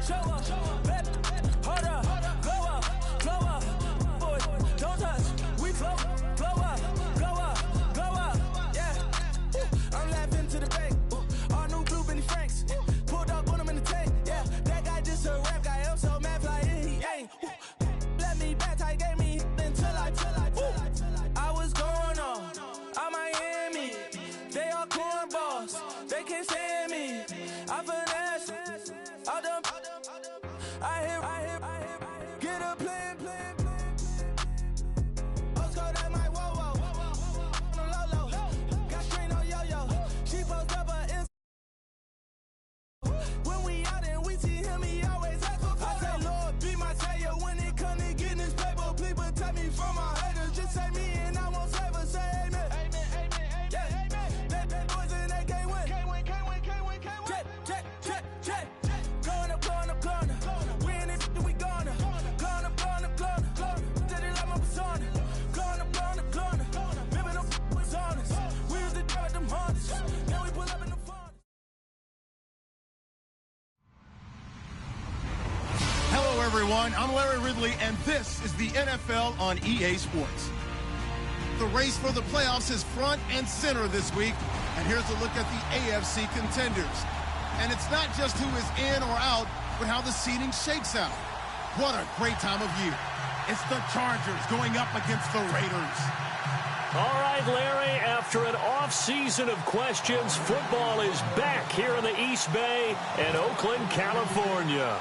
show up. everyone. I'm Larry Ridley, and this is the NFL on EA Sports. The race for the playoffs is front and center this week, and here's a look at the AFC contenders. And it's not just who is in or out, but how the seeding shakes out. What a great time of year. It's the Chargers going up against the Raiders. All right, Larry, after an off-season of questions, football is back here in the East Bay in Oakland, California.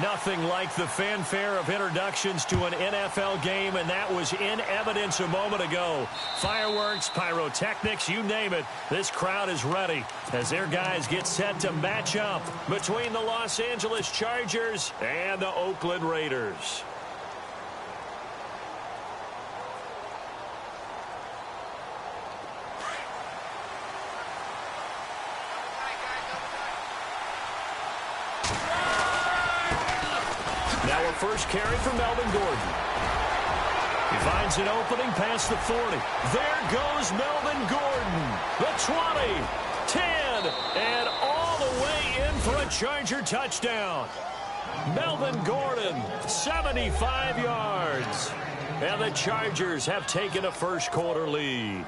Nothing like the fanfare of introductions to an NFL game, and that was in evidence a moment ago. Fireworks, pyrotechnics, you name it. This crowd is ready as their guys get set to match up between the Los Angeles Chargers and the Oakland Raiders. Now a first carry for Melvin Gordon. He finds an opening past the 40. There goes Melvin Gordon. The 20, 10, and all the way in for a Charger touchdown. Melvin Gordon, 75 yards. And the Chargers have taken a first-quarter lead.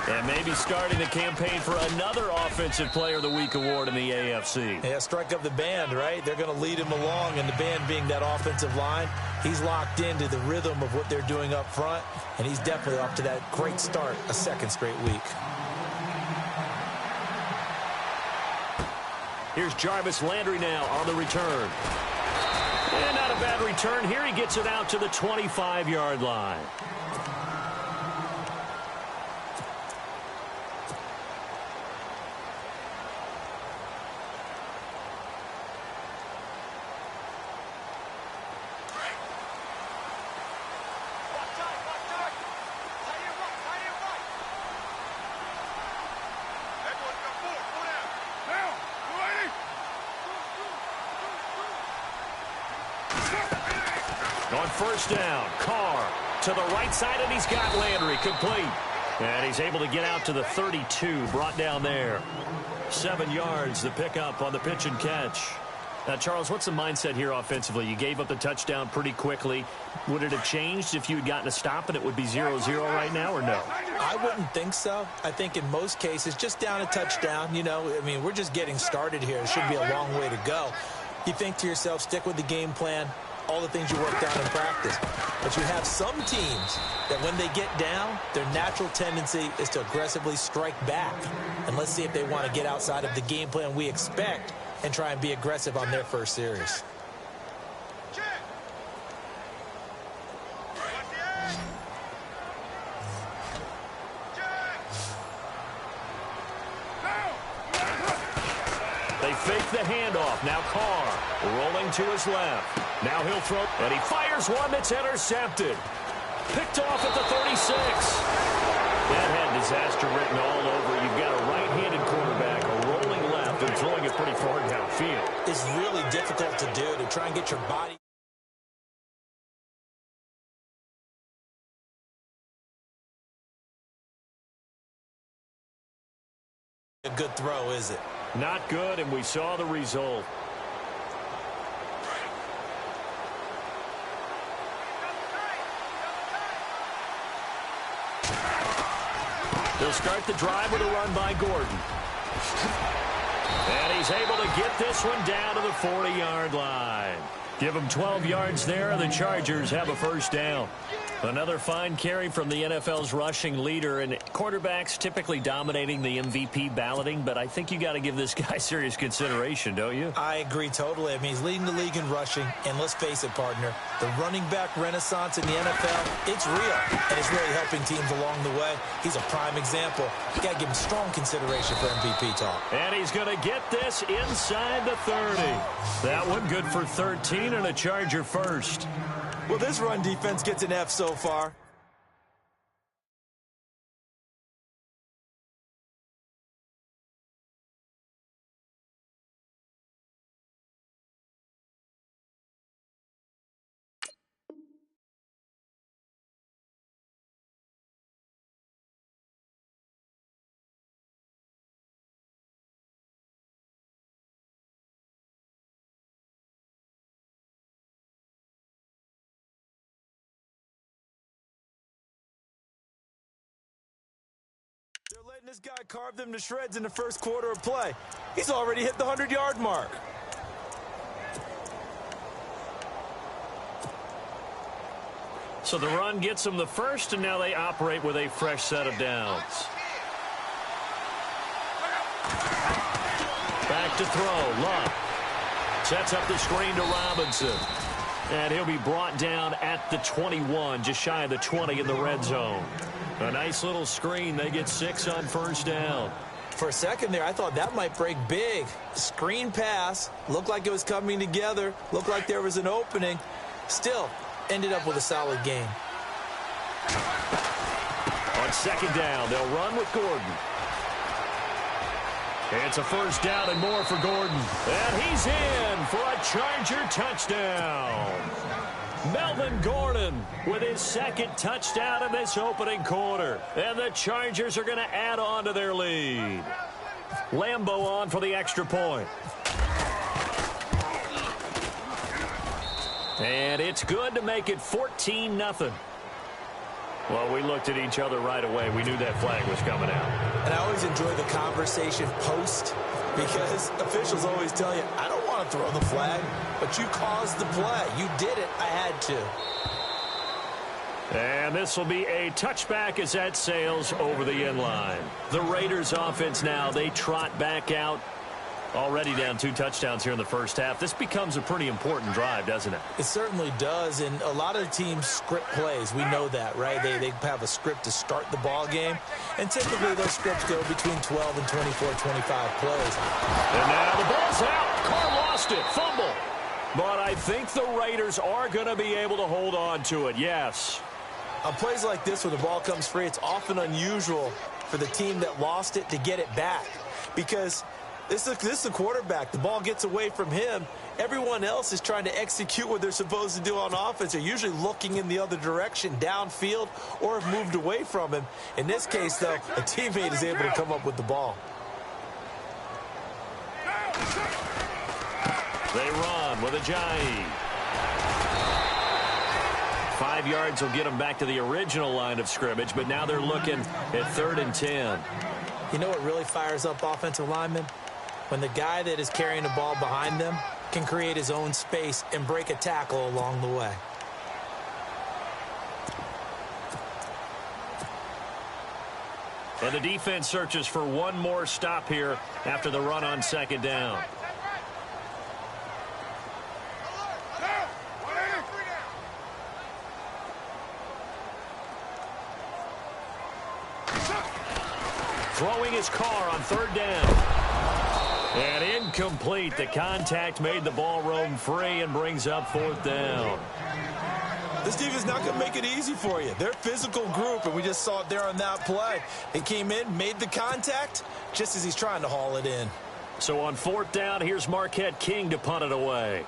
And maybe starting the campaign for another Offensive Player of the Week award in the AFC. Yeah, strike up the band, right? They're going to lead him along, and the band being that offensive line, he's locked into the rhythm of what they're doing up front, and he's definitely off to that great start, a second straight week. Here's Jarvis Landry now on the return. And not a bad return here. He gets it out to the 25-yard line. On first down, Carr to the right side, and he's got Landry complete. And he's able to get out to the 32, brought down there. 7 yards, the pickup on the pitch and catch. Now, Charles, what's the mindset here offensively? You gave up the touchdown pretty quickly. Would it have changed if you had gotten a stop and it would be 0-0 right now, or no? I wouldn't think so. I think in most cases, just down a touchdown, you know, I mean, we're just getting started here. It should be a long way to go. You think to yourself, stick with the game plan, all the things you worked out in practice. But you have some teams that when they get down, their natural tendency is to aggressively strike back. And let's see if they want to get outside of the game plan we expect and try and be aggressive on their first series. They fake the handoff. Now Carr rolling to his left. Now he'll throw, and he fires one that's intercepted. Picked off at the 36. That had disaster written all over. You've got a right-handed quarterback, a rolling left, and throwing it pretty far downfield. It's really difficult to do, to try and get your body. A good throw, is it? Not good, and we saw the result. They'll start the drive with a run by Gordon. And he's able to get this one down to the 40-yard line. Give them 12 yards there, and the Chargers have a first down. Another fine carry from the NFL's rushing leader, and quarterbacks typically dominating the MVP balloting, but I think you got to give this guy serious consideration, don't you? I agree totally. I mean, he's leading the league in rushing, and let's face it, partner, the running back renaissance in the NFL, it's real, and it's really helping teams along the way. He's a prime example. You got to give him strong consideration for MVP talk. And he's going to get this inside the 30. That one good for 13 and a Charger first. Well, this run defense gets an F so far. this guy carve them to shreds in the first quarter of play. He's already hit the 100-yard mark. So the run gets them the first, and now they operate with a fresh set of downs. Back to throw. Love sets up the screen to Robinson. And he'll be brought down at the 21, just shy of the 20 in the red zone. A nice little screen. They get 6 on first down. For a second there, I thought that might break big. Screen pass. Looked like it was coming together. Looked like there was an opening. Still, ended up with a solid game. On second down, they'll run with Gordon. It's a first down and more for Gordon. And he's in for a Charger touchdown. Melvin Gordon with his second touchdown in this opening quarter. And the Chargers are going to add on to their lead. Lambeau on for the extra point. And it's good to make it 14-0. Well, we looked at each other right away. We knew that flag was coming out. And I always enjoy the conversation post because officials always tell you, I don't want to throw the flag, but you caused the play. You did it. I had to. And this will be a touchback as that sails over the end line. The Raiders offense now, they trot back out. Already down 2 touchdowns here in the first half. This becomes a pretty important drive, doesn't it? It certainly does, and a lot of teams script plays. We know that, right? They have a script to start the ball game, and typically those scripts go between 12 and 24, 25 plays. And now the ball's out. Carr lost it. Fumble. But I think the Raiders are going to be able to hold on to it, yes. On plays like this where the ball comes free, it's often unusual for the team that lost it to get it back because this is the quarterback. The ball gets away from him. Everyone else is trying to execute what they're supposed to do on offense. They're usually looking in the other direction, downfield, or have moved away from him. In this case, though, a teammate is able to come up with the ball. They run with Ajayi. 5 yards will get them back to the original line of scrimmage, but now they're looking at 3rd and 10. You know what really fires up offensive linemen? When the guy that is carrying the ball behind them can create his own space and break a tackle along the way. And the defense searches for one more stop here after the run on second down. Throwing his Carr on 3rd down. And incomplete. The contact made the ball roam free and brings up 4th down. This team is not going to make it easy for you. They're a physical group, and we just saw it there on that play. He came in, made the contact, just as he's trying to haul it in. So on 4th down, here's Marquette King to punt it away.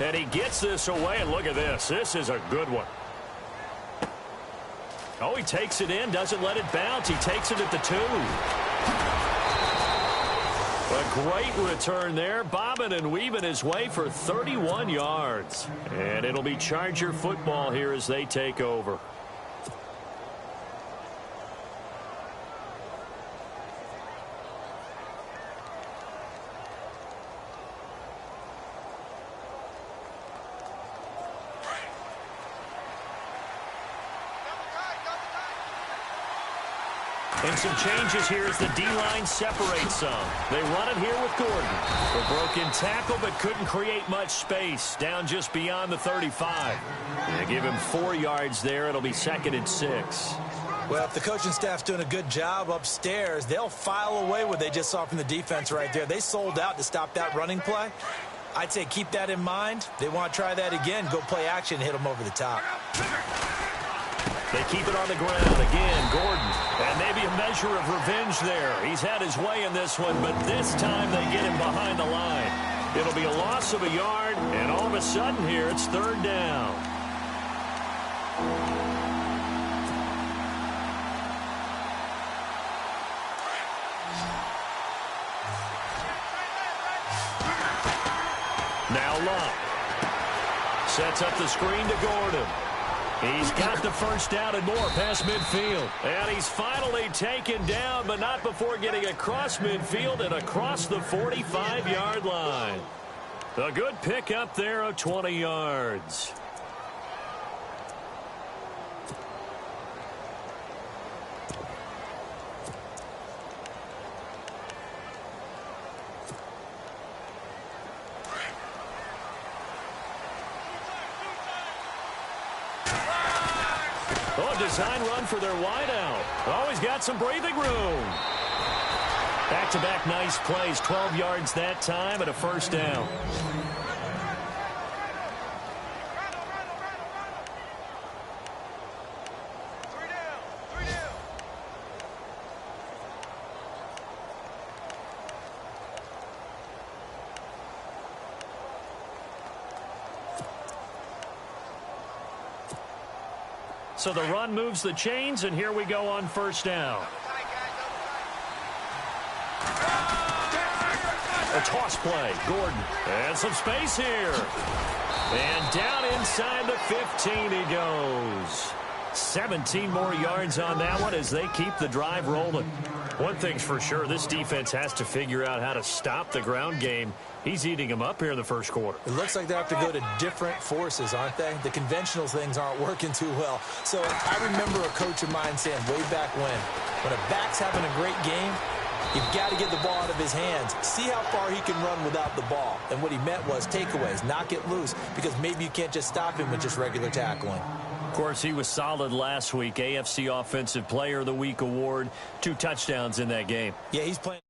And he gets this away, and look at this. This is a good one. Oh, he takes it in, doesn't let it bounce. He takes it at the 2. A great return there, bobbing and weaving his way for 31 yards. And it'll be Charger football here as they take over. And some changes here as the D-line separates some. They run it here with Gordon. A broken tackle, but couldn't create much space. Down just beyond the 35. They give him 4 yards there. It'll be 2nd and 6. Well, if the coaching staff's doing a good job upstairs, they'll file away what they just saw from the defense right there. They sold out to stop that running play. I'd say keep that in mind. They want to try that again. Go play action and hit them over the top. They keep it on the ground. Again, Gordon. And maybe a measure of revenge there. He's had his way in this one, but this time they get him behind the line. It'll be a loss of a yard, and all of a sudden here it's 3rd down. Now Love sets up the screen to Gordon. He's got the first down and more past midfield. And he's finally taken down, but not before getting across midfield and across the 45-yard line. A good pickup there of 20 yards. Oh, design run for their wideout. Always got some breathing room. Back-to-back nice plays, 12 yards that time and a first down. So the run moves the chains, and here we go on first down. A toss play, Gordon. And some space here. And down inside the 15 he goes. 17 more yards on that one as they keep the drive rolling. One thing's for sure, this defense has to figure out how to stop the ground game. He's eating them up here in the first quarter. It looks like they have to go to different forces, aren't they? The conventional things aren't working too well. So I remember a coach of mine saying way back when a back's having a great game, you've got to get the ball out of his hands. See how far he can run without the ball. And what he meant was takeaways, knock it loose, because maybe you can't just stop him with just regular tackling. Of course, he was solid last week. AFC Offensive Player of the Week award. 2 touchdowns in that game. Yeah, he's playing.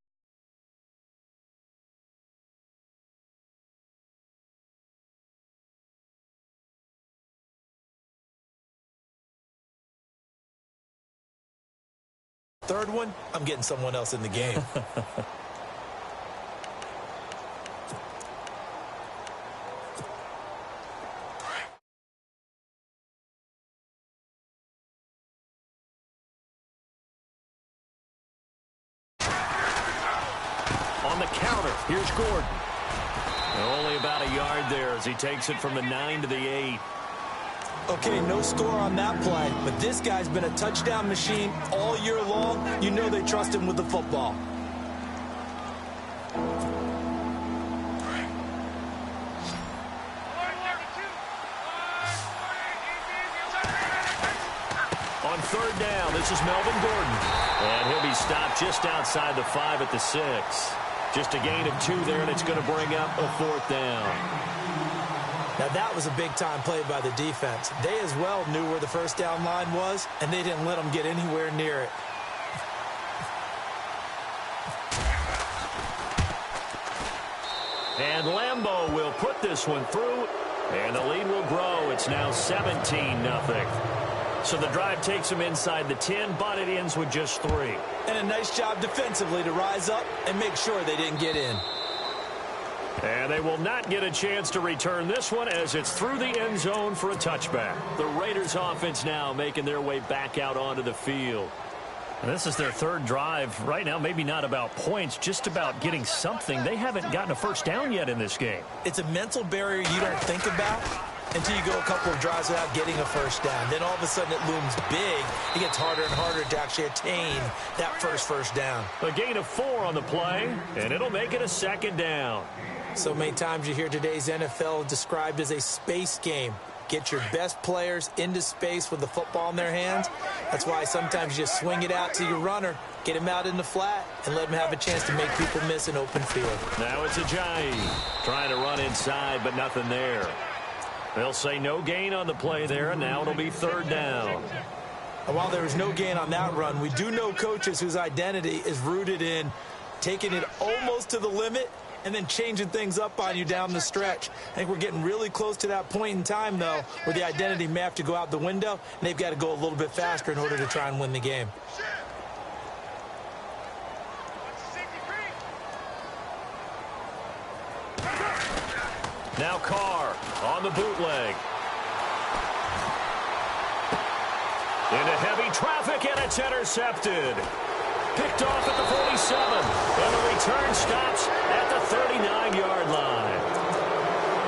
Third one, I'm getting someone else in the game. On the counter, here's Gordon. Only about a yard there as he takes it from the 9 to the 8. Okay, no score on that play, but this guy's been a touchdown machine all year long. You know they trust him with the football. On third down, this is Melvin Gordon. And he'll be stopped just outside the 5 at the 6. Just a gain of 2 there, and it's going to bring up a 4th down. Now, that was a big-time play by the defense. They as well knew where the first down line was, and they didn't let them get anywhere near it. And Lambeau will put this one through, and the lead will grow. It's now 17-0. So the drive takes them inside the 10, but it ends with just 3. And a nice job defensively to rise up and make sure they didn't get in. And they will not get a chance to return this one as it's through the end zone for a touchback. The Raiders offense now making their way back out onto the field. And this is their third drive. Right now, maybe not about points, just about getting something. They haven't gotten a first down yet in this game. It's a mental barrier you don't think about until you go a couple of drives without getting a first down. Then all of a sudden it looms big. It gets harder and harder to actually attain that first down. A gain of 4 on the play, and it'll make it a 2nd down. So many times you hear today's NFL described as a space game. Get your best players into space with the football in their hands. That's why sometimes you just swing it out to your runner, get him out in the flat, and let him have a chance to make people miss an open field. Now it's Ajayi trying to run inside, but nothing there. They'll say no gain on the play there, and now it'll be 3rd down. And while there was no gain on that run, we do know coaches whose identity is rooted in taking it almost to the limit and then changing things up on you down the stretch. I think we're getting really close to that point in time, though, where the identity may have to go out the window, and they've got to go a little bit faster in order to try and win the game. Now Carr on the bootleg. Into heavy traffic, and it's intercepted. Picked off at the 47, and the return stops at the 39-yard line.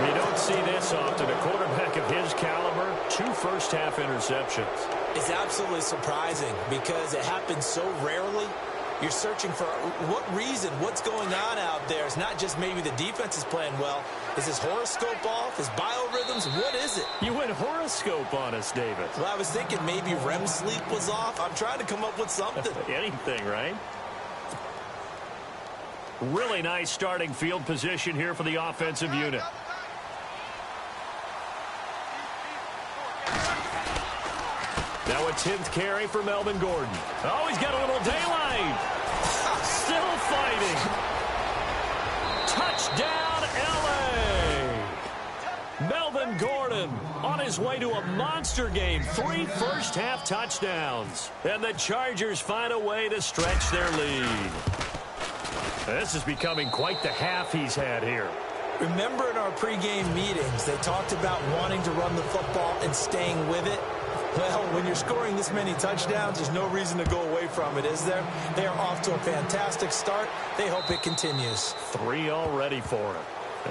You don't see this often. A quarterback of his caliber 2 first-half interceptions. It's absolutely surprising because it happens so rarely. You're searching for what reason, what's going on out there. It's not just maybe the defense is playing well. Is his horoscope off? His biorhythms? What is it? You went horoscope on us, David. Well, I was thinking maybe REM sleep was off. I'm trying to come up with something. Anything, right? Really nice starting field position here for the offensive unit. Now a 10th carry for Melvin Gordon. Oh, he's got a little daylight. Still fighting. Touchdown, L.A. Melvin Gordon on his way to a monster game. 3 first-half touchdowns. And the Chargers find a way to stretch their lead. This is becoming quite the half he's had here. Remember in our pregame meetings, they talked about wanting to run the football and staying with it? Well, when you're scoring this many touchdowns, there's no reason to go away from it, is there? They are off to a fantastic start. They hope it continues. 3 already for him.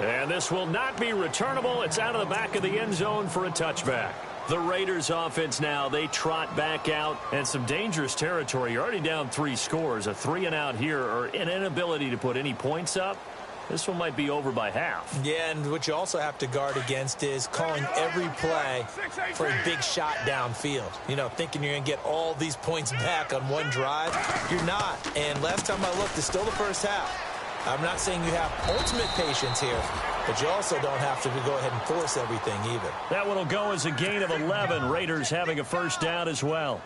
And this will not be returnable. It's out of the back of the end zone for a touchback. The Raiders offense now, they trot back out and some dangerous territory. You're already down 3 scores. A 3-and-out here or an inability to put any points up. This one might be over by half. Yeah, and what you also have to guard against is calling every play for a big shot downfield. You know, thinking you're going to get all these points back on one drive. You're not. And last time I looked, it's still the first half. I'm not saying you have ultimate patience here, but you also don't have to go ahead and force everything either. That one will go as a gain of 11. Raiders having a first down as well.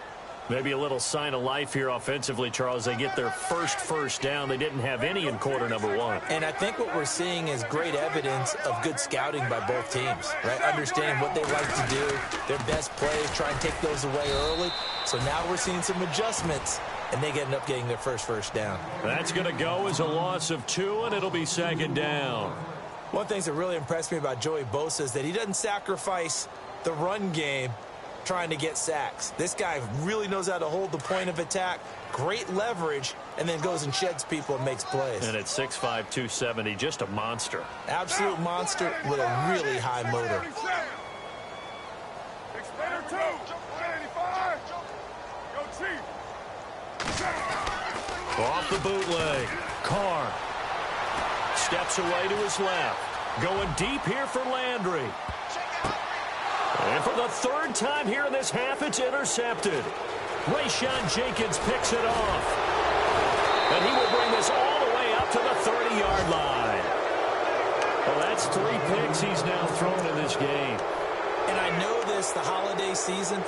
Maybe a little sign of life here offensively, Charles. They get their first down. They didn't have any in quarter number 1. And I think what we're seeing is great evidence of good scouting by both teams, right? Understanding what they like to do, their best plays, try and take those away early. So now we're seeing some adjustments, and they end up getting their first down. That's going to go as a loss of 2, and it'll be 2nd down. One thing that really impressed me about Joey Bosa is that he doesn't sacrifice the run game trying to get sacks. This guy really knows how to hold the point of attack, great leverage, and then goes and sheds people and makes plays. And at 6'5", 270, just a monster. Absolute monster with a really high motor. Off the bootleg. Carr steps away to his left. Going deep here for Landry. And for the 3rd time here in this half, it's intercepted. Rayshawn Jenkins picks it off. And he will bring this all the way up to the 30-yard line. Well, that's 3 picks he's now thrown in this game. And I know this, the holiday season,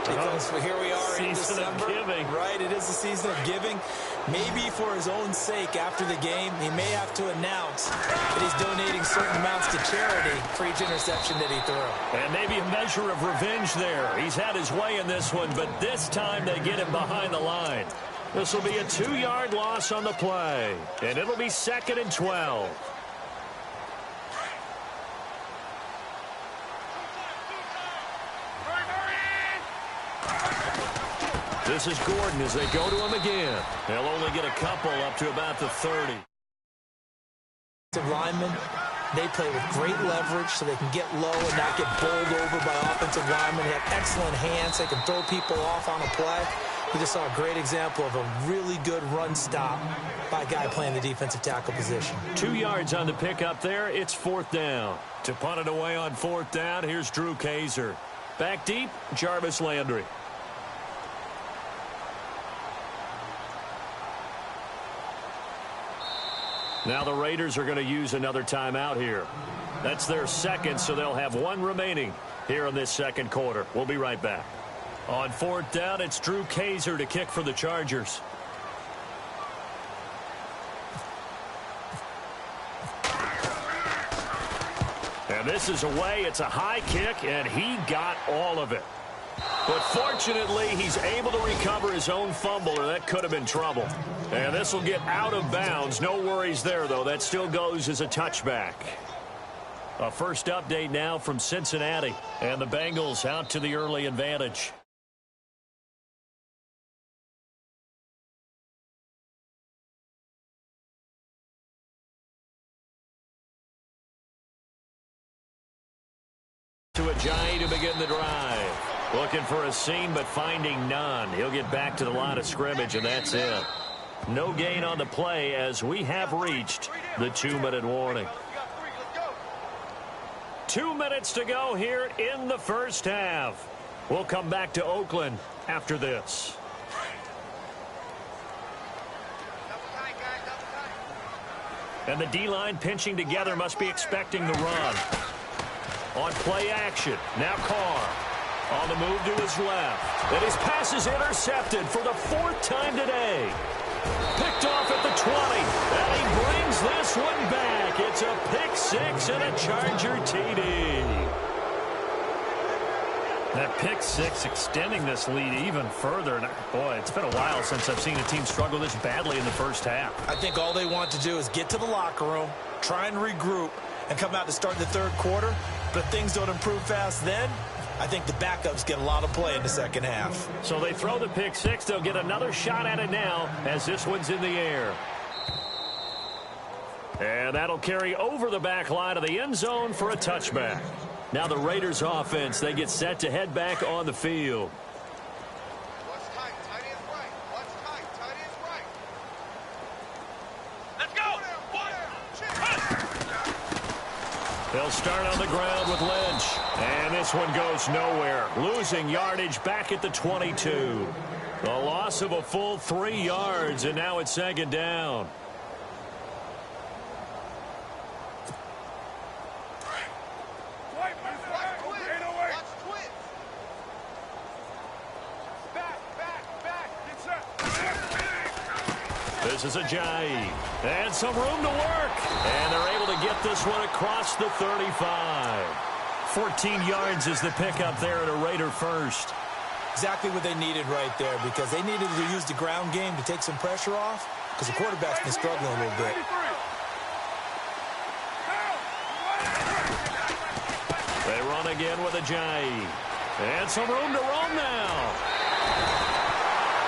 because here we are in December. Season of giving. Right, it is the season of giving. Maybe for his own sake after the game, he may have to announce that he's donating certain amounts to charity for each interception that he threw. And maybe a measure of revenge there. He's had his way in this one, but this time they get him behind the line. This will be a 2-yard loss on the play, and it'll be 2nd and 12. This is Gordon as they go to him again. They'll only get a couple up to about the 30. Linemen, they play with great leverage so they can get low and not get bowled over by offensive linemen. They have excellent hands. They can throw people off on a play. We just saw a great example of a really good run stop by a guy playing the defensive tackle position. 2 yards on the pick up there. It's 4th down. To punt it away on 4th down, here's Drew Kaiser. Back deep, Jarvis Landry. Now the Raiders are going to use another timeout here. That's their 2nd, so they'll have 1 remaining here in this 2nd quarter. We'll be right back. On 4th down, it's Drew Kaiser to kick for the Chargers. And this is away. It's a high kick, and he got all of it. But fortunately, he's able to recover his own fumble, or that could have been trouble. And this will get out of bounds. No worries there, though. That still goes as a touchback. A first update now from Cincinnati. And the Bengals out to the early advantage. To Ajayi to begin the drive. Looking for a seam, but finding none. He'll get back to the line of scrimmage, and that's it. No gain on the play as we have reached the 2-minute warning. 2 minutes to go here in the first half. We'll come back to Oakland after this. And the D-line pinching together must be expecting the run. On play action, now Carr. On the move to his left. And his pass is intercepted for the 4th time today. Picked off at the 20. And he brings this one back. It's a pick 6 and a Charger TD. That pick 6 extending this lead even further. And boy, it's been a while since I've seen a team struggle this badly in the first half. I think all they want to do is get to the locker room, try and regroup, and come out to start the third quarter. But if things don't improve fast then, I think the backups get a lot of play in the second half. So they throw the pick 6. They'll get another shot at it now as this one's in the air. And that'll carry over the back line of the end zone for a touchback. Now the Raiders offense, they get set to head back on the field. What's tight? Tight end's right. What's tight? Tight end's right. Let's go! They'll start on the ground with Lynch. And this one goes nowhere. Losing yardage back at the 22. The loss of a full 3 yards, and now it's second down. This is Ajayi. And some room to work. And they're able to get this one across the 35. 14 yards is the pickup there at a Raider first. Exactly what they needed right there, because they needed to use the ground game to take some pressure off, because the quarterback's been struggling a little bit. They run again with Ajayi. And some room to roam now.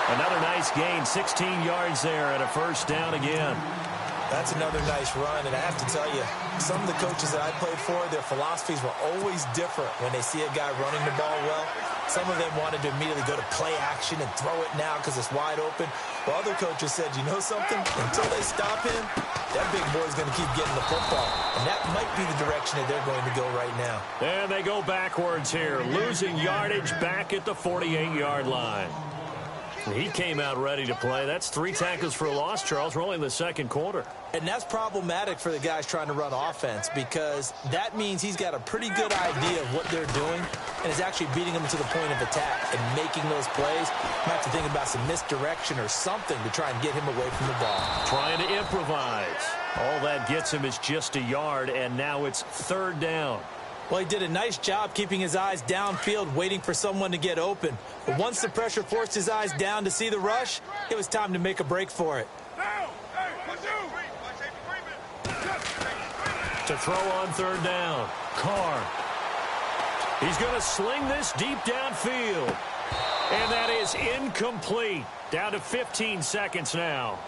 Another nice gain, 16 yards there and a first down again. That's another nice run, and I have to tell you, some of the coaches that I played for, their philosophies were always different when they see a guy running the ball well. Some of them wanted to immediately go to play action and throw it now because it's wide open. While other coaches said, you know something? Until they stop him, that big boy's going to keep getting the football. And that might be the direction that they're going to go right now. And they go backwards here, losing yardage back at the 48-yard line. He came out ready to play. That's 3 tackles for a loss, Charles. We're only in the second quarter. And that's problematic for the guys trying to run offense, because that means he's got a pretty good idea of what they're doing and is actually beating them to the point of attack and making those plays. Might have to think about some misdirection or something to try and get him away from the ball. Trying to improvise. All that gets him is just a yard, and now it's third down. Well, he did a nice job keeping his eyes downfield, waiting for someone to get open. But once the pressure forced his eyes down to see the rush, it was time to make a break for it. To throw on third down, Carr. He's going to sling this deep downfield. And that is incomplete. Down to 15 seconds now.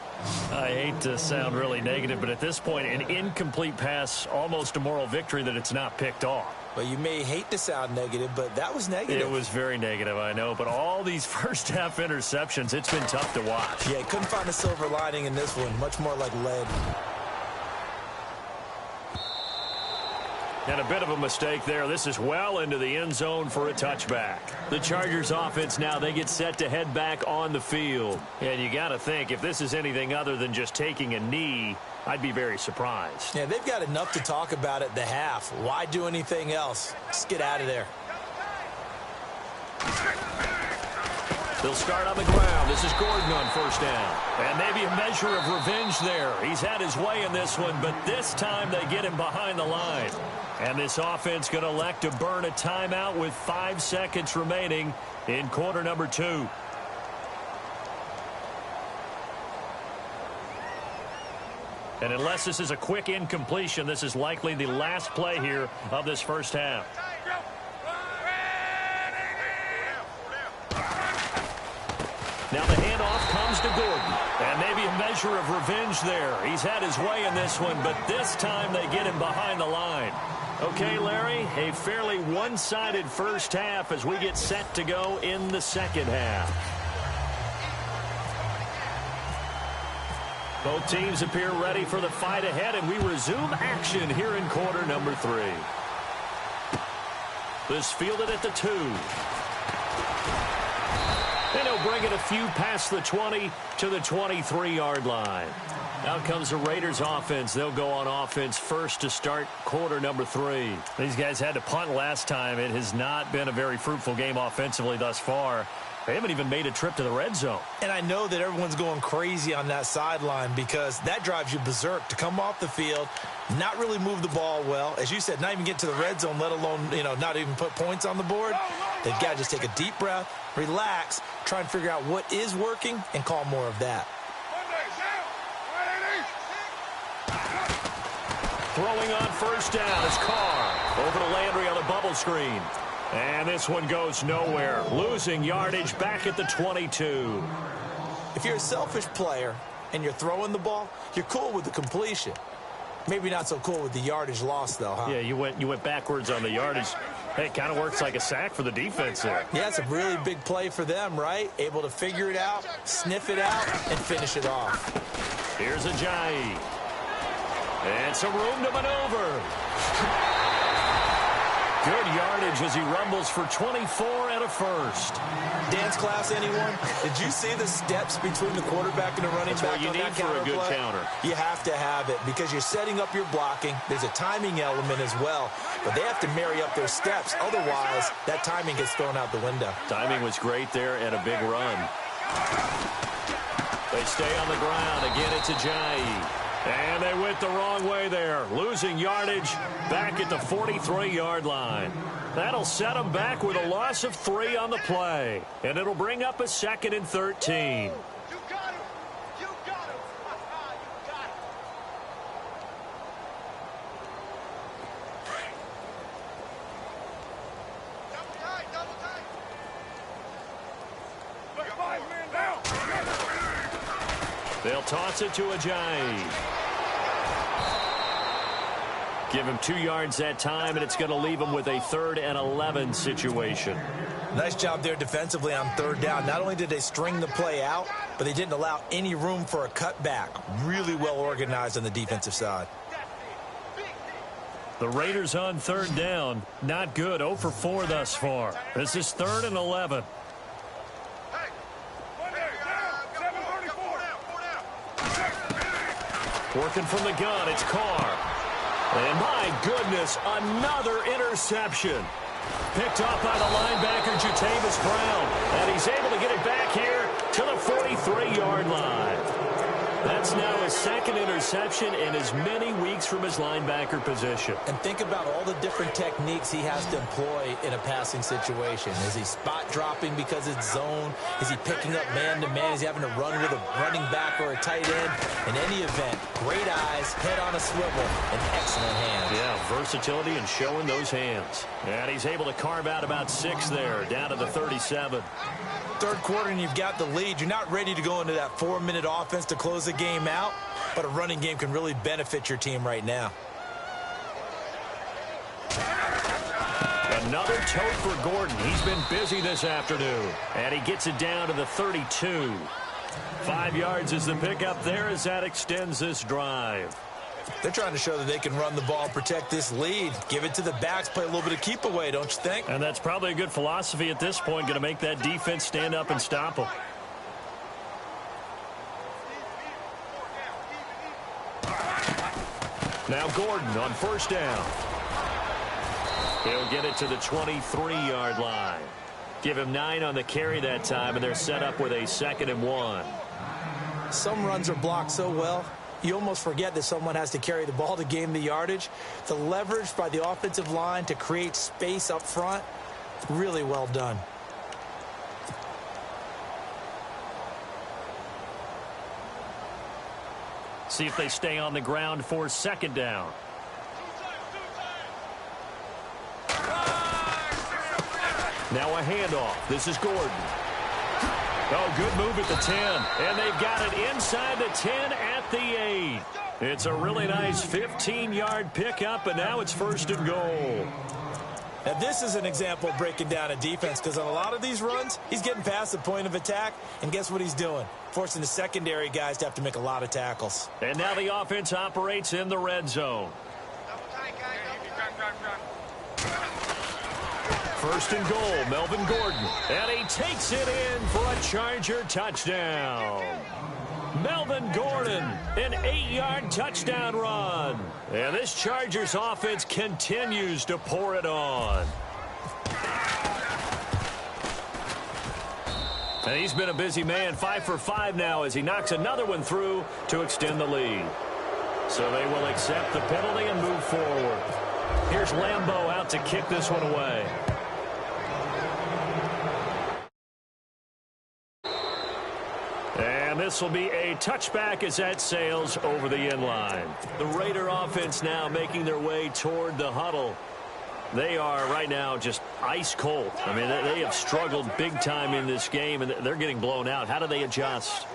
I hate to sound really negative, but at this point, an incomplete pass, almost a moral victory that it's not picked off. Well, you may hate to sound negative, but that was negative. It was very negative, I know. But all these first-half interceptions, it's been tough to watch. Yeah, couldn't find a silver lining in this one. Much more like lead. And a bit of a mistake there. This is well into the end zone for a touchback. The Chargers offense now, they get set to head back on the field. And you got to think, if this is anything other than just taking a knee, I'd be very surprised. Yeah, they've got enough to talk about at the half. Why do anything else? Just get out of there. They'll start on the ground. This is Gordon on first down. And maybe a measure of revenge there. He's had his way in this one, but this time they get him behind the line. And this offense going to elect to burn a timeout with 5 seconds remaining in quarter number 2. And unless this is a quick incompletion, this is likely the last play here of this first half. Now the handoff comes to Gordon. And maybe a measure measure of revenge there. He's had his way in this one, but this time they get him behind the line. Okay, Larry, a fairly one-sided first half as we get set to go in the second half. Both teams appear ready for the fight ahead, and we resume action here in quarter number 3. This fielded at the 2. And he'll bring it a few past the 20 to the 23-yard line. Out comes the Raiders offense. They'll go on offense first to start quarter number 3. These guys had to punt last time. It has not been a very fruitful game offensively thus far. They haven't even made a trip to the red zone. And I know that everyone's going crazy on that sideline because that drives you berserk to come off the field, not really move the ball well. As you said, not even get to the red zone, let alone, not even put points on the board. They've got to just take a deep breath, relax, try and figure out what is working, and call more of that. Throwing on first down is Carr. Over to Landry on the bubble screen. And this one goes nowhere. Losing yardage back at the 22. If you're a selfish player and you're throwing the ball, you're cool with the completion. Maybe not so cool with the yardage loss, though, huh? Yeah, you went backwards on the yardage. Hey, it kind of works like a sack for the defense there. Yeah, it's a really big play for them, right? Able to figure it out, sniff it out, and finish it off. Here's Ajayi. And some room to maneuver. Good yardage as he rumbles for 24 and a first. Dance class, anyone? Did you see the steps between the quarterback and the running back on that counter play? That's what you need for a good counter. You have to have it because you're setting up your blocking. There's a timing element as well, but they have to marry up their steps. Otherwise, that timing gets thrown out the window. Timing was great there and a big run. They stay on the ground. Again, it's Ajayi. And they went the wrong way there. Losing yardage back at the 43-yard line. That'll set them back with a loss of 3 on the play. And it'll bring up a 2nd and 13. You got him. You got him. You got him. Double tight, double tight. Look, 5 men down. They'll toss it to Ajayi. Give him 2 yards that time, and it's going to leave him with a 3rd and 11 situation. Nice job there defensively on 3rd down. Not only did they string the play out, but they didn't allow any room for a cutback. Really well organized on the defensive side. The Raiders on 3rd down. Not good. 0 for 4 thus far. This is 3rd and 11. Working from the gun, it's Carr. And my goodness, another interception. Picked off by the linebacker, Jatavis Brown. And he's able to get it back here to the 43-yard line. That's now his 2nd interception in as many weeks from his linebacker position. And think about all the different techniques he has to employ in a passing situation. Is he spot dropping because it's zone? Is he picking up man-to-man? Is he having to run with a running back or a tight end? In any event, great eyes, head on a swivel, and excellent hands. Yeah, versatility and showing those hands. And he's able to carve out about 6 there, down to the 37. 3rd quarter and you've got the lead. You're not ready to go into that 4-minute offense to close the game out, but a running game can really benefit your team right now. Another tote for Gordon. He's been busy this afternoon, and he gets it down to the 32. 5 yards is the pickup there as that extends this drive. They're trying to show that they can run the ball, protect this lead, give it to the backs, play a little bit of keep away, don't you think? And that's probably a good philosophy at this point, going to make that defense stand up and stop them. Now Gordon on 1st down. He'll get it to the 23-yard line. Give him 9 on the carry that time, and they're set up with a 2nd and 1. Some runs are blocked so well, you almost forget that someone has to carry the ball to gain the yardage. The leverage by the offensive line to create space up front, really well done. See if they stay on the ground for 2nd down. Now a handoff. This is Gordon. Oh, good move at the 10. And they've got it inside the 10 at the 8. It's a really nice 15-yard pickup, and now it's 1st and goal. Now, this is an example of breaking down a defense, because on a lot of these runs, he's getting past the point of attack, and guess what he's doing? Forcing the secondary guys to have to make a lot of tackles. And now the offense operates in the red zone. 1st and goal, Melvin Gordon. And he takes it in for a Charger touchdown. Melvin Gordon, an 8-yard touchdown run. And this Chargers offense continues to pour it on. And he's been a busy man, 5 for 5 now as he knocks another one through to extend the lead. So they will accept the penalty and move forward. Here's Lambeau out to kick this one away. And this will be a touchback as that sails over the end line. The Raider offense now making their way toward the huddle. They are right now just ice cold. I mean, they have struggled big time in this game, and they're getting blown out. How do they adjust?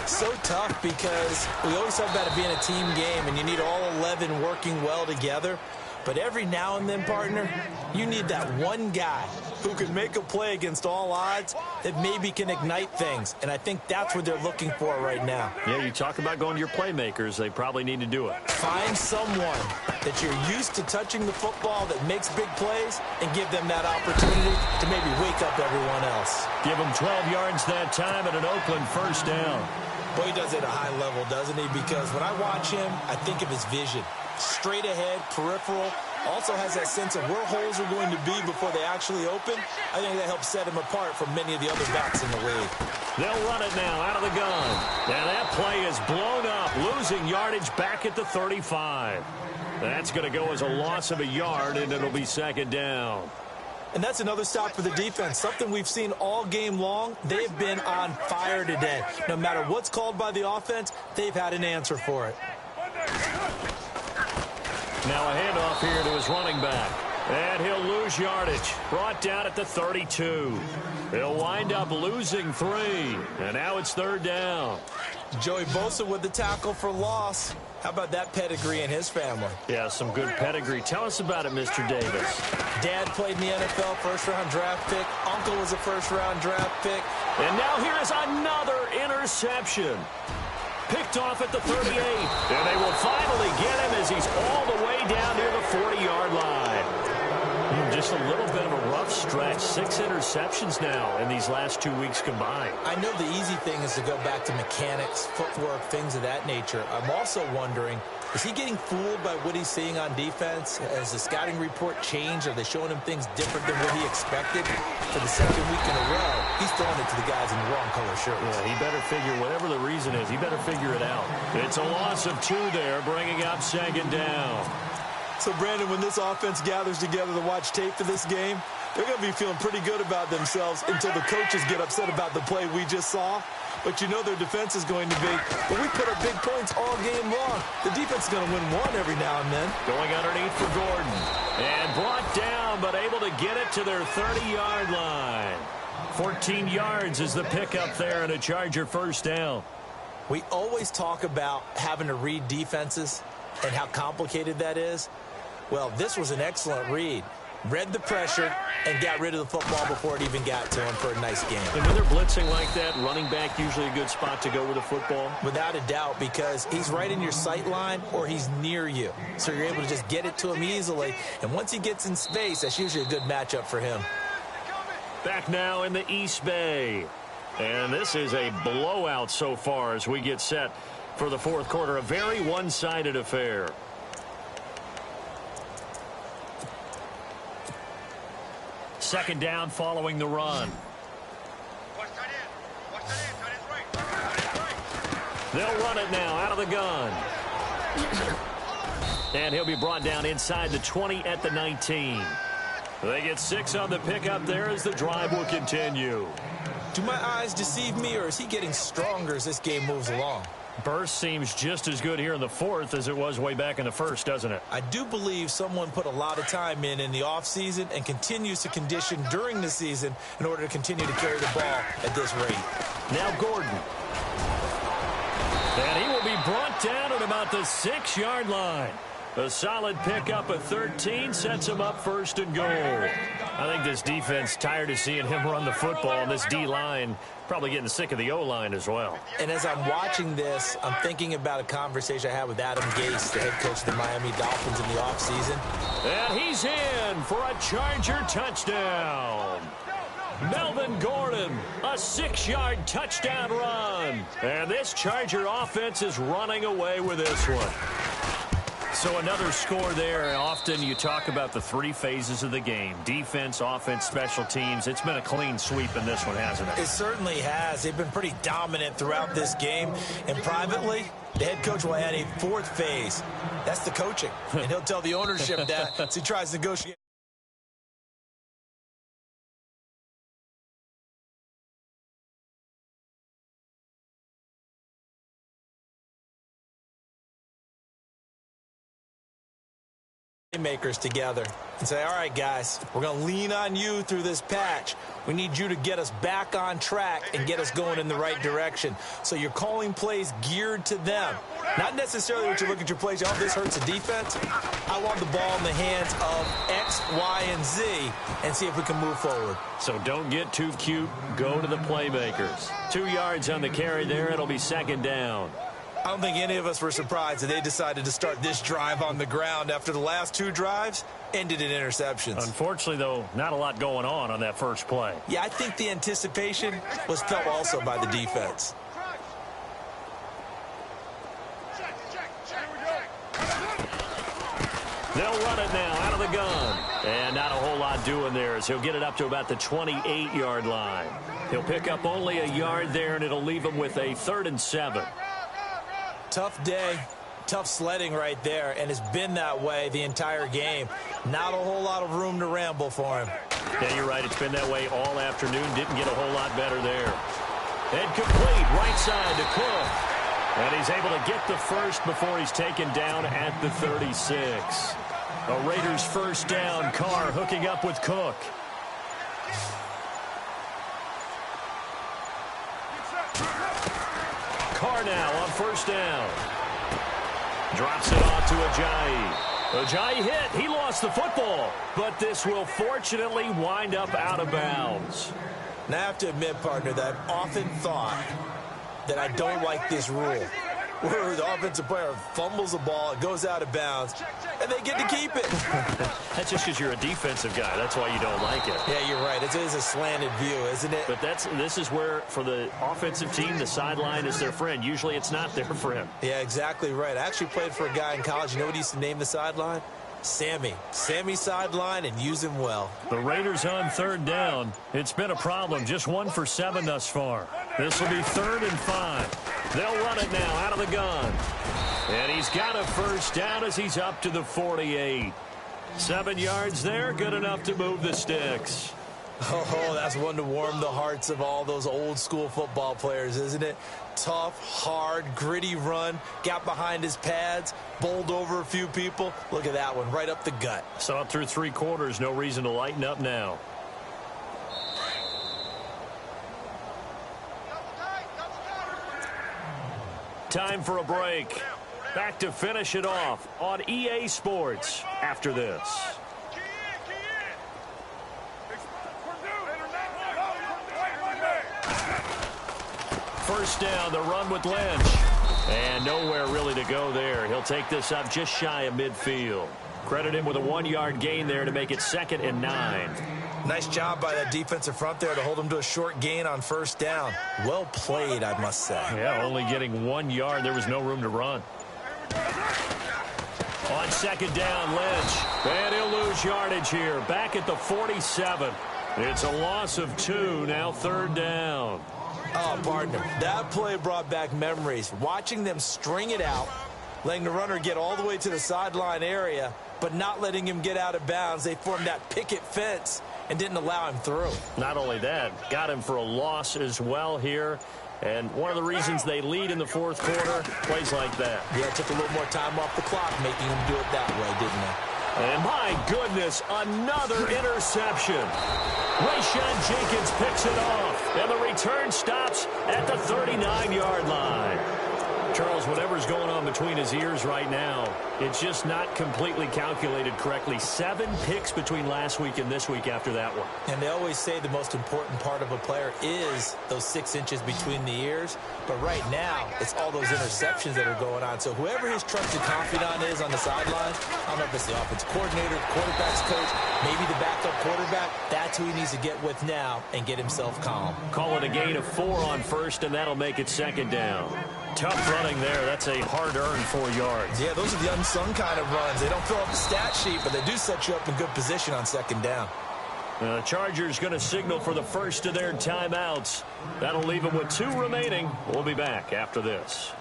So tough, because we always talk about it being a team game, and you need all 11 working well together. But every now and then, partner, you need that one guy who can make a play against all odds that maybe can ignite things. And I think that's what they're looking for right now. Yeah, you talk about going to your playmakers. They probably need to do it. Find someone that you're used to touching the football that makes big plays and give them that opportunity to maybe wake up everyone else. Give them 12 yards that time at an Oakland 1st down. Boy, he does it at a high level, doesn't he? Because when I watch him, I think of his vision. Straight ahead, peripheral, also has that sense of where holes are going to be before they actually open. I think that helps set him apart from many of the other backs in the league. They'll run it now out of the gun. And that play is blown up, losing yardage back at the 35. That's going to go as a loss of a yard, and it'll be 2nd down. And that's another stop for the defense, something we've seen all game long. They've been on fire today. No matter what's called by the offense, they've had an answer for it. Now a handoff here to his running back. And he'll lose yardage. Brought down at the 32. He'll wind up losing 3. And now it's 3rd down. Joey Bosa with the tackle for loss. How about that pedigree in his family? Yeah, some good pedigree. Tell us about it, Mr. Davis. Dad played in the NFL, 1st-round draft pick. Uncle was a 1st-round draft pick. And now here is another interception. Picked off at the 38. And they will finally get him as he's all the way down near the 40-yard line. Just a little bit of a rough stretch. 6 interceptions now in these last 2 weeks combined. I know the easy thing is to go back to mechanics, footwork, things of that nature. I'm also wondering, is he getting fooled by what he's seeing on defense? Has the scouting report changed? Are they showing him things different than what he expected? For the 2nd week in a row, he's throwing it to the guys in the wrong color shirts. Yeah, he better figure, whatever the reason is, he better figure it out. It's a loss of 2 there, bringing up 2nd down. So, Brandon, when this offense gathers together to watch tape for this game, they're going to be feeling pretty good about themselves until the coaches get upset about the play we just saw. But you know their defense is going to be, well, we put up big points all game long. The defense is going to win one every now and then. Going underneath for Gordon. And brought down, but able to get it to their 30-yard line. 14 yards is the pickup there and a Charger 1st down. We always talk about having to read defenses and how complicated that is. Well, this was an excellent read. Read the pressure and got rid of the football before it even got to him for a nice game. And when they're blitzing like that, running back usually a good spot to go with the football? Without a doubt, because he's right in your sight line or he's near you. So you're able to just get it to him easily. And once he gets in space, that's usually a good matchup for him. Back now in the East Bay. And this is a blowout so far as we get set for the 4th quarter. A very one-sided affair. Second down following the run. They'll run it now out of the gun. And he'll be brought down inside the 20 at the 19. They get 6 on the pickup there as the drive will continue. Do my eyes deceive me, or is he getting stronger as this game moves along? Burst seems just as good here in the fourth as it was way back in the first, doesn't it? I do believe someone put a lot of time in the offseason and continues to condition during the season in order to continue to carry the ball at this rate. Now Gordon. And he will be brought down at about the 6-yard line. A solid pickup of 13 sets him up first and goal. I think this defense tired of seeing him run the football, and this D-line probably getting sick of the O-line as well. And as I'm watching this, I'm thinking about a conversation I had with Adam Gase, the head coach of the Miami Dolphins in the offseason. And he's in for a Charger touchdown. Melvin Gordon, a 6-yard touchdown run. And this Charger offense is running away with this one. So another score there. Often you talk about the 3 phases of the game. Defense, offense, special teams. It's been a clean sweep in this one, hasn't it? It certainly has. They've been pretty dominant throughout this game. And privately, the head coach will add a 4th phase. That's the coaching. And he'll tell the ownership that as he tries to negotiate. Makers together and say, all right, guys, we're going to lean on you through this patch. We need you to get us back on track and get us going in the right direction. So you're calling plays geared to them. Not necessarily what you look at your plays, oh, this hurts the defense. I want the ball in the hands of X, Y, and Z and see if we can move forward. So don't get too cute. Go to the playmakers. 2 yards on the carry there. It'll be 2nd down. I don't think any of us were surprised that they decided to start this drive on the ground after the last 2 drives ended in interceptions. Unfortunately, though, not a lot going on that first play. Yeah, I think the anticipation was felt also by the defense. They'll run it now out of the gun. And not a whole lot doing there as he'll get it up to about the 28-yard line. He'll pick up only a yard there, and it'll leave him with a 3rd and 7. Tough day, tough sledding right there, and it's been that way the entire game. Not a whole lot of room to ramble for him. Yeah, you're right. It's been that way all afternoon. Didn't get a whole lot better there. And complete right side to Cook. And he's able to get the first before he's taken down at the 36. A Raiders first down. Carr hooking up with Cook. Carr now on first down. Drops it off to Ajayi. Ajayi hit. He lost the football. But this will fortunately wind up out of bounds. Now, I have to admit, partner, that I've often thought that I don't like this rule, where the offensive player fumbles the ball, it goes out of bounds, and they get to keep it. That's just because you're a defensive guy. That's why you don't like it. Yeah, you're right. It is a slanted view, isn't it? But this is where, for the offensive team, the sideline is their friend. Usually it's not their friend. Yeah, exactly right. I actually played for a guy in college. You know what he used to name the sideline? Sammy. Sammy sideline, and use him well. The Raiders on 3rd down. It's been a problem. Just 1 for 7 thus far. This will be 3rd and 5. They'll run it now out of the gun. And he's got a first down as he's up to the 48. 7 yards there, good enough to move the sticks. Oh, that's one to warm the hearts of all those old school football players, isn't it? Tough, hard, gritty run, got behind his pads, bowled over a few people. Look at that one, right up the gut. Saw it through 3 quarters, no reason to lighten up now. Time for a break. Back to finish it off on EA Sports after this. First down, the run with Lynch. And nowhere really to go there. He'll take this up just shy of midfield. Credit him with a 1-yard gain there to make it 2nd and 9. Nice job by that defensive front there to hold him to a short gain on first down. Well played, I must say. Yeah, only getting 1 yard. There was no room to run. On 2nd down, Lynch. And he'll lose yardage here. Back at the 47. It's a loss of 2. Now 3rd down. Oh, partner, that play brought back memories. Watching them string it out, letting the runner get all the way to the sideline area, but not letting him get out of bounds. They formed that picket fence and didn't allow him through. Not only that, got him for a loss as well here. And one of the reasons they lead in the fourth quarter, plays like that. Yeah, it took a little more time off the clock, making them do it that way, didn't they? And my goodness, another interception. Rayshawn Jenkins picks it off, and the return stops at the 39-yard line. Charles, whatever's going on between his ears right now, it's just not completely calculated correctly. 7 picks between last week and this week after that one. And they always say the most important part of a player is those 6 inches between the ears. But right now, it's all those interceptions that are going on. So whoever his trusted confidant is on the sideline, I don't know if it's the offensive coordinator, quarterback's coach, maybe the backup quarterback, that's who he needs to get with now and get himself calm. Call it a gain of 4 on first, and that'll make it second down. Tough running there. That's a hard-earned 4 yards. Yeah, those are the unsung kind of runs. They don't fill up the stat sheet, but they do set you up in good position on second down. The Chargers going to signal for the first of their timeouts. That'll leave them with 2 remaining. We'll be back after this.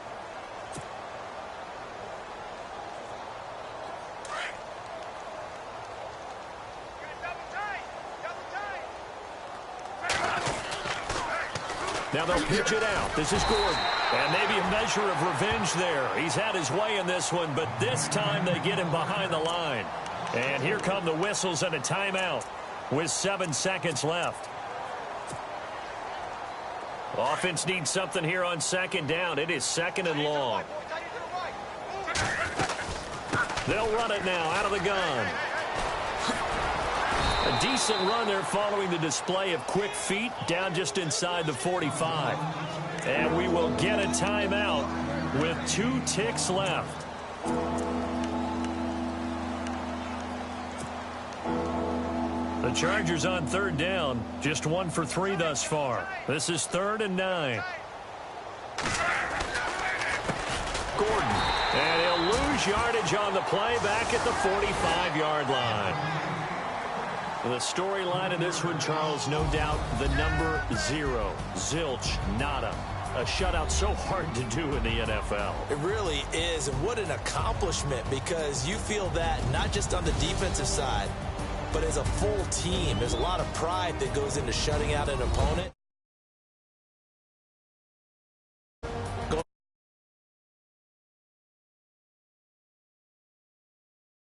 Now they'll pitch it out. This is Gordon. And maybe a measure of revenge there. He's had his way in this one, but this time they get him behind the line. And here come the whistles and a timeout with 7 seconds left. Offense needs something here on second down. It is second and long. They'll run it now out of the gun. A decent run there following the display of quick feet down just inside the 45. And we will get a timeout with 2 ticks left. The Chargers on third down, just 1 for 3 thus far. This is 3rd and 9. Gordon, and he'll lose yardage on the play back at the 45-yard line. The storyline in this one, Charles, no doubt the number 0. Zilch, nada. A shutout so hard to do in the NFL. It really is, and what an accomplishment, because you feel that not just on the defensive side, but as a full team. There's a lot of pride that goes into shutting out an opponent.